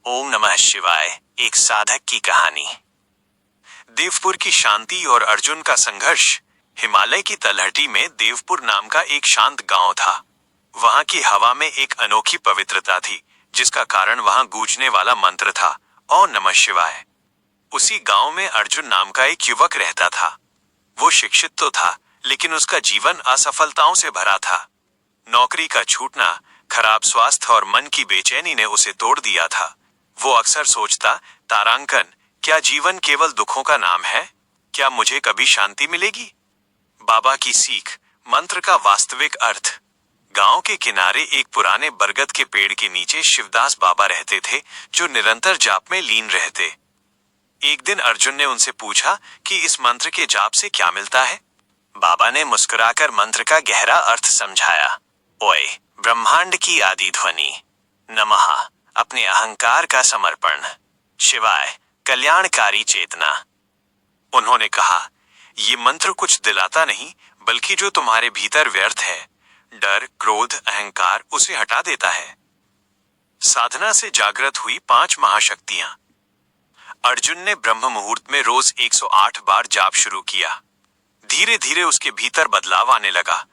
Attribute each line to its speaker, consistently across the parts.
Speaker 1: ओम नमः शिवाय। एक साधक की कहानी। देवपुर की शांति और अर्जुन का संघर्ष। हिमालय की तलहटी में देवपुर नाम का एक शांत गांव था। वहां की हवा में एक अनोखी पवित्रता थी, जिसका कारण वहां गूंजने वाला मंत्र था, ओम नमः शिवाय। उसी गांव में अर्जुन नाम का एक युवक रहता था। वो शिक्षित तो था, लेकिन उसका जीवन असफलताओं से भरा था। नौकरी का छूटना, खराब स्वास्थ्य और मन की बेचैनी ने उसे तोड़ दिया था। वो अक्सर सोचता, तारांकन, क्या जीवन केवल दुखों का नाम है? क्या मुझे कभी शांति मिलेगी? बाबा की सीख, मंत्र का वास्तविक अर्थ। गांव के किनारे एक पुराने बरगद के पेड़ के नीचे शिवदास बाबा रहते थे, जो निरंतर जाप में लीन रहते। एक दिन अर्जुन ने उनसे पूछा कि इस मंत्र के जाप से क्या मिलता है? बाबा ने मुस्कुराकर मंत्र का गहरा अर्थ समझाया। ओए, ब्रह्मांड की आदि ध्वनि। नमः, अपने अहंकार का समर्पण। शिवाय, कल्याणकारी चेतना। उन्होंने कहा, ये मंत्र कुछ दिलाता नहीं, बल्कि जो तुम्हारे भीतर व्यर्थ है, डर, क्रोध, अहंकार, उसे हटा देता है। साधना से जागृत हुई 5 महाशक्तियां। अर्जुन ने ब्रह्म मुहूर्त में रोज 108 बार जाप शुरू किया। धीरे धीरे उसके भीतर बदलाव आने लगा।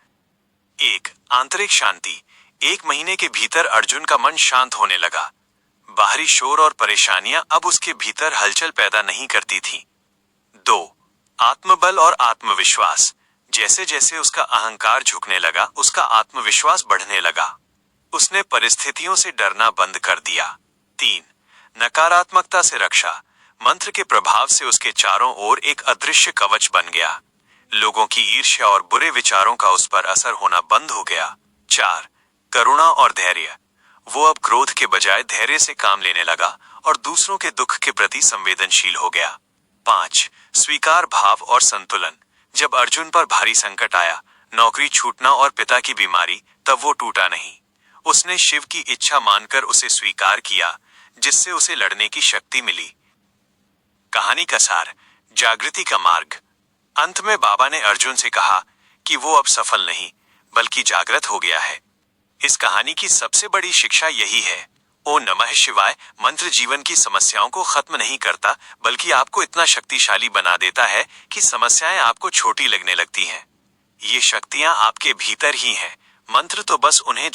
Speaker 1: 1. आंतरिक शांति। 1 महीने के भीतर अर्जुन का मन शांत होने लगा। बाहरी शोर और परेशानियां अब उसके भीतर हलचल पैदा नहीं करती थीं। 2. आत्मबल और आत्मविश्वास। जैसे जैसे उसका अहंकार झुकने लगा, उसका आत्मविश्वास बढ़ने लगा। उसने परिस्थितियों से डरना बंद कर दिया। 3. नकारात्मकता से रक्षा। मंत्र के प्रभाव से उसके चारों ओर एक अदृश्य कवच बन गया। लोगों की ईर्ष्या और बुरे विचारों का उस पर असर होना बंद हो गया। 4. करुणा और धैर्य। वो अब क्रोध के बजाय धैर्य से काम लेने लगा और दूसरों के दुख के प्रति संवेदनशील हो गया। 5. स्वीकार भाव और संतुलन। जब अर्जुन पर भारी संकट आया, नौकरी छूटना और पिता की बीमारी, तब वो टूटा नहीं। उसने शिव की इच्छा मानकर उसे स्वीकार किया, जिससे उसे लड़ने की शक्ति मिली। कहानी का सार, जागृति का मार्ग। अंत में बाबा ने अर्जुन से कहा कि वो अब सफल नहीं, बल्कि जागृत हो गया है। इस कहानी की सबसे बड़ी शिक्षा यही है, ओम नमः शिवाय मंत्र जीवन की समस्याओं को खत्म नहीं करता, बल्कि आपको इतना शक्तिशाली बना देता है कि समस्याएं आपको छोटी लगने लगती हैं। ये शक्तियां आपके भीतर ही हैं, मंत्र तो बस उन्हें